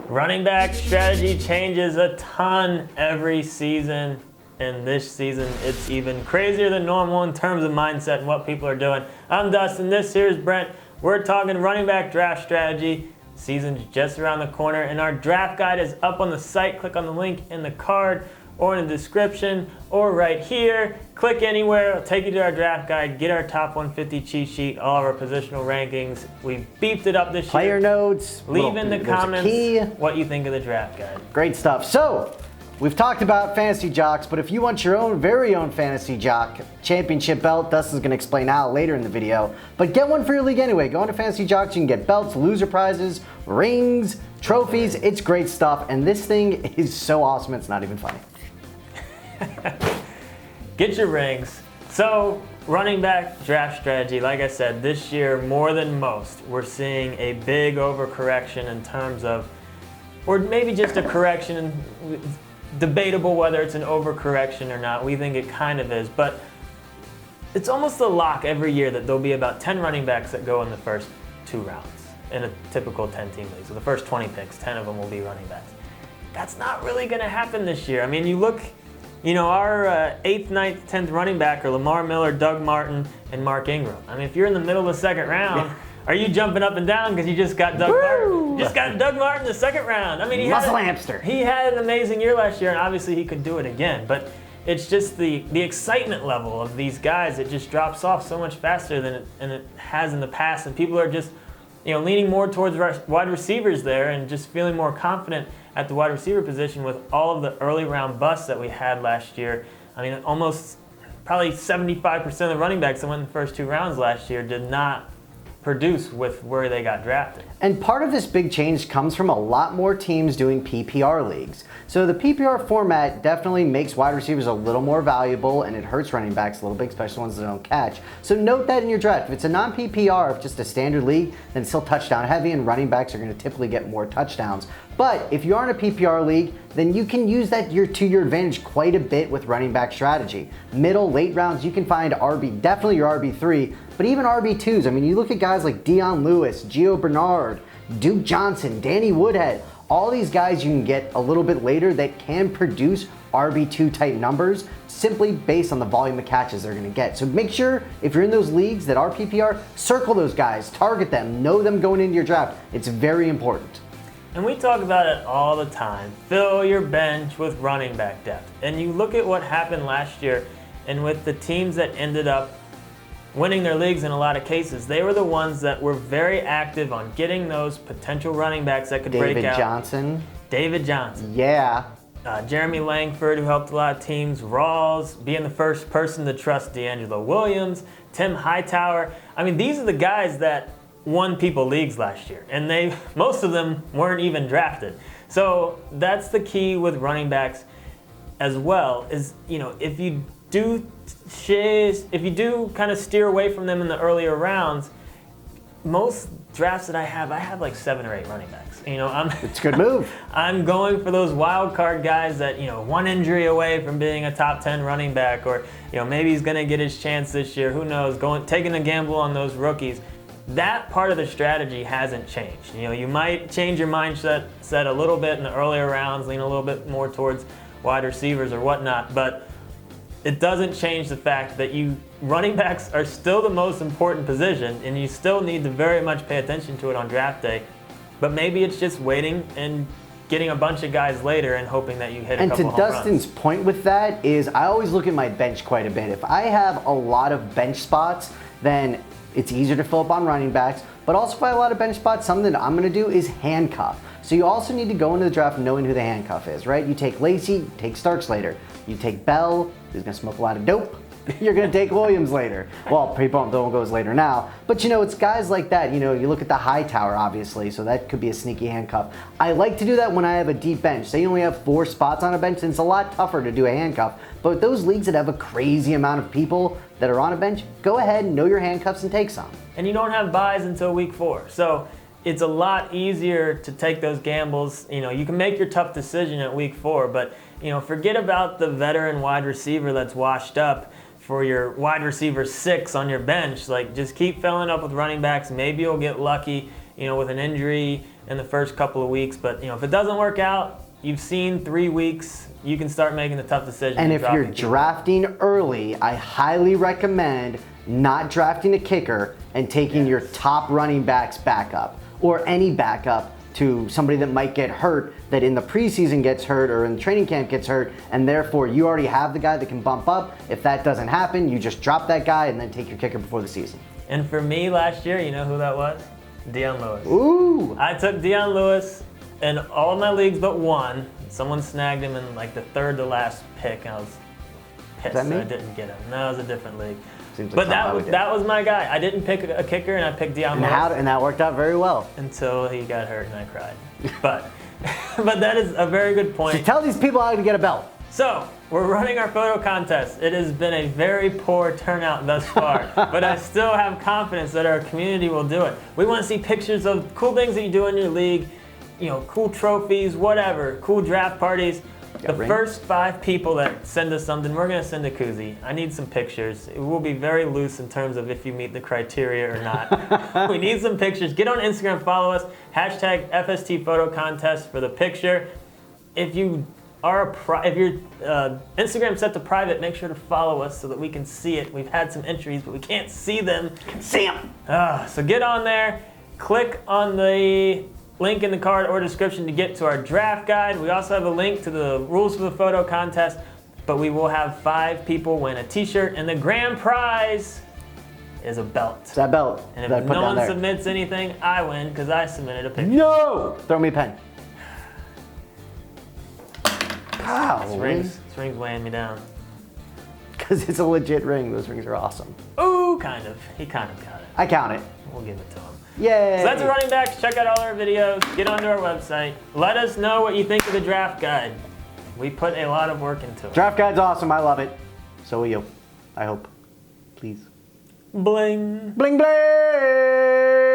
Running back strategy changes a ton every season, and this season it's even crazier than normal in terms of mindset and what people are doing. I'm Dustin, this here is Brent. We're talking running back draft strategy. Season's just around the corner, and our draft guide is up on the site. Click on the link in the card or in the description or right here. Click anywhere, it'll take you to our draft guide, get our top 150 cheat sheet, all of our positional rankings. We've beefed it up this Player year. notes. Leave in the there's a comments key. what you think of the draft guide. Great stuff. So, we've talked about Fantasy Jocks, but if you want your own very own Fantasy Jock championship belt, Dustin's going to explain how later in the video. But get one for your league anyway. Go on to Fantasy Jocks, you can get belts, loser prizes, rings, trophies. It's great stuff, and this thing is so awesome it's not even funny. Get your rings. So, running back draft strategy, like I said, this year more than most, we're seeing a big overcorrection in terms of, or maybe just a correction, debatable whether it's an overcorrection or not. We think it kind of is, but it's almost a lock every year that there'll be about 10 running backs that go in the first 2 rounds in a typical 10-team league. So the first 20 picks, 10 of them will be running backs. That's not really going to happen this year. I mean, you look, our 8th, 9th, 10th running back are Lamar Miller, Doug Martin, and Mark Ingram. I mean, if you're in the middle of the second round, are you jumping up and down because you just got Doug Martin? You just got Doug Martin in the second round. I mean, he had an amazing year last year, and obviously he could do it again. But it's just the excitement level of these guys. It just drops off so much faster than it has in the past, and people are just leaning more towards wide receivers there and just feeling more confident at the wide receiver position with all of the early round busts that we had last year. I mean, almost probably 75% of the running backs that went in the first 2 rounds last year did not produce with where they got drafted. And part of this big change comes from a lot more teams doing PPR leagues. So the PPR format definitely makes wide receivers a little more valuable, and it hurts running backs a little bit, especially ones that don't catch. So note that in your draft. If it's a non-PPR, if just a standard league, then it's still touchdown heavy, and running backs are going to typically get more touchdowns. But if you are in a PPR league, then you can use that to your advantage quite a bit with running back strategy. Middle, late rounds, you can find definitely your RB3, but even RB2s. I mean, you look at guys like Dion Lewis, Gio Bernard, Duke Johnson, Danny Woodhead, all these guys you can get a little bit later that can produce RB2 type numbers simply based on the volume of catches they're going to get. So make sure if you're in those leagues that are PPR, circle those guys, target them, know them going into your draft. It's very important. And we talk about it all the time. Fill your bench with running back depth. And you look at what happened last year, and with the teams that ended up winning their leagues in a lot of cases, they were the ones that were very active on getting those potential running backs that could break out. David Johnson. Yeah. Jeremy Langford, who helped a lot of teams. Rawls, being the first person to trust D'Angelo Williams. Tim Hightower. I mean, these are the guys that won people leagues last year, and most of them weren't even drafted. So that's the key with running backs as well, is if you do kind of steer away from them in the earlier rounds, most drafts that I have like 7 or 8 running backs. It's a good move. I'm going for those wild card guys that, one injury away from being a top 10 running back, or maybe he's gonna get his chance this year, who knows, taking a gamble on those rookies. That part of the strategy hasn't changed. You might change your mindset a little bit in the earlier rounds, lean a little bit more towards wide receivers or whatnot, but it doesn't change the fact that running backs are still the most important position, and you still need to very much pay attention to it on draft day. But maybe it's just waiting and getting a bunch of guys later and hoping that you hit a couple home runs. And to Dustin's point with that is, I always look at my bench quite a bit. If I have a lot of bench spots, then it's easier to fill up on running backs. But also if I have a lot of bench spots, something that I'm going to do is handcuff. So you also need to go into the draft knowing who the handcuff is, right? You take Lacy, you take Starks later. You take Bell, who's going to smoke a lot of dope. You're going to take Williams later. Well, people don't go as later now. But it's guys like that. You look at the Hightower, obviously, so that could be a sneaky handcuff. I like to do that when I have a deep bench. Say you only have 4 spots on a bench, and it's a lot tougher to do a handcuff. But with those leagues that have a crazy amount of people that are on a bench, go ahead and know your handcuffs and take some. And you don't have buys until week 4. So it's a lot easier to take those gambles. You can make your tough decision at week 4, but forget about the veteran wide receiver that's washed up. for your wide receiver 6 on your bench. Like, just keep filling up with running backs. Maybe you'll get lucky, with an injury in the first couple of weeks. But, if it doesn't work out, you've seen 3 weeks, you can start making the tough decision. And if you're drafting early, I highly recommend not drafting a kicker and taking your top running backs backup, or any backup to somebody that might get hurt, that in the preseason gets hurt or in the training camp gets hurt, and therefore you already have the guy that can bump up. If that doesn't happen, you just drop that guy and then take your kicker before the season. And for me last year, you know who that was? Dion Lewis. Ooh! I took Dion Lewis in all of my leagues but one. Someone snagged him in like the third to last pick, and I was pissed that I didn't get him. No, it was a different league. Seems But like that was my guy. I didn't pick a kicker, and I picked Dion Lewis. And that worked out very well. Until he got hurt and I cried. But that is a very good point. So tell these people how to get a belt. So, we're running our photo contest. It has been a very poor turnout thus far, but I still have confidence that our community will do it. We want to see pictures of cool things that you do in your league, cool trophies, whatever, cool draft parties. The first 5 people that send us something, we're going to send a koozie. I need some pictures. It will be very loose in terms of if you meet the criteria or not. We need some pictures. Get on Instagram, follow us, hashtag FST Photo Contest for the picture. If you are if your Instagram set to private, make sure to follow us so that we can see it. We've had some entries, but we can't see them. See them! So get on there, click on the link in the card or description to get to our draft guide. We also have a link to the rules for the photo contest, but we will have 5 people win a t-shirt, and the grand prize is a belt. It's that belt. And if no one submits anything, I win because I submitted a picture. No! Throw me a pen. This ring's weighing me down. Because it's a legit ring. Those rings are awesome. Ooh, kind of. He kind of got it. I count it. We'll give it to him. Yay! So that's the running backs. Check out all our videos. Get onto our website. Let us know what you think of the draft guide. We put a lot of work into it. Draft guide's awesome. I love it. So will you. I hope. Please. Bling. Bling bling!